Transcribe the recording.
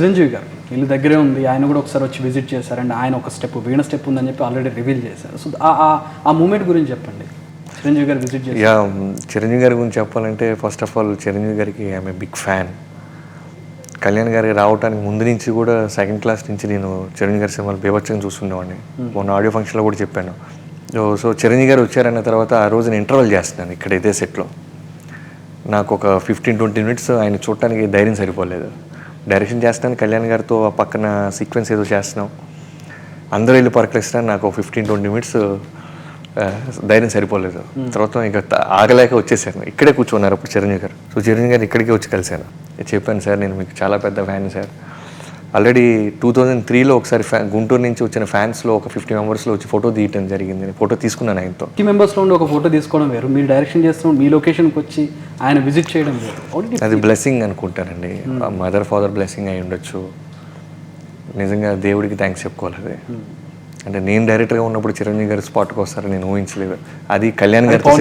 చిరంజీవి గారు ఇల్లు దగ్గరే ఉంది, ఆయన కూడా ఒకసారి వచ్చి విజిట్ చేశారు అండ్ ఆయన ఒక స్టెప్ వీణ స్టెప్ ఉందని చెప్పి ఆల్రెడీ రివీల్ చేశారు. సో ఆ మూమెంట్ గురించి చెప్పండి. చిరంజీవి గారు విజిట్ చేశారు. యా, చిరంజీవి గారి గురించి చెప్పాలంటే ఫస్ట్ ఆఫ్ ఆల్ చిరంజీవి గారికి I'm a big fan. Kalyan గారికి రావడానికి ముందు నుంచి కూడా సెకండ్ క్లాస్ నుంచి నేను చిరంజీవి గారి సినిమాలు బేవచ్చంగా చూస్తుండేవాడిని. మొన్న ఆడియో ఫంక్షన్లో కూడా చెప్పాను. సో చిరంజీవి గారు వచ్చారన్న తర్వాత ఆ రోజు నేను ఇంటర్వల్ చేస్తున్నాను ఇక్కడ ఇదే సెట్లో. నాకు ఒక 15-20 మినిట్స్ ఆయన చూడటానికి ధైర్యం సరిపోలేదు. డైరెక్షన్ చేస్తాను, కళ్యాణ్ గారితో ఆ పక్కన సీక్వెన్స్ ఏదో చేస్తున్నాం, అందరూ వెళ్ళి పరకలిస్తాను. నాకు 15-20 మినిట్స్ ధైర్యం సరిపోలేదు. తర్వాత ఇంకా ఆగలేక వచ్చేసాను. ఇక్కడే కూర్చున్నారు అప్పుడు చిరంజీవి గారు. సో చిరంజీవి గారు ఇక్కడికే వచ్చి కలిశాను. చెప్పాను, సార్ నేను మీకు చాలా పెద్ద ఫ్యాన్ సార్. ఆల్రెడీ 2003లో ఒకసారి గుంటూరు నుంచి వచ్చిన ఫ్యాన్స్లో ఒక 50 మెంబర్స్లో వచ్చి ఫోటో తీయటం జరిగింది. ఫోటో తీసుకున్నాను ఆయనతో. 50 మెంబర్స్లో ఉండి ఒక ఫోటో తీసుకోవడం వేరు, మీరు డైరెక్షన్ చేస్తున్నాం మీ లొకేషన్కి వచ్చి ఆయన విజిట్ చేయడం వేరు. అది బ్లెస్సింగ్ అనుకుంటానండి. మదర్ ఫాదర్ బ్లెస్సింగ్ అయి ఉండొచ్చు. నిజంగా దేవుడికి థ్యాంక్స్ చెప్పుకోవాలి. అది అంటే నేను డైరెక్టర్గా ఉన్నప్పుడు చిరంజీవి గారి స్పాట్కి వస్తారని నేను ఊహించలేదు. అది కళ్యాణ్ గారితో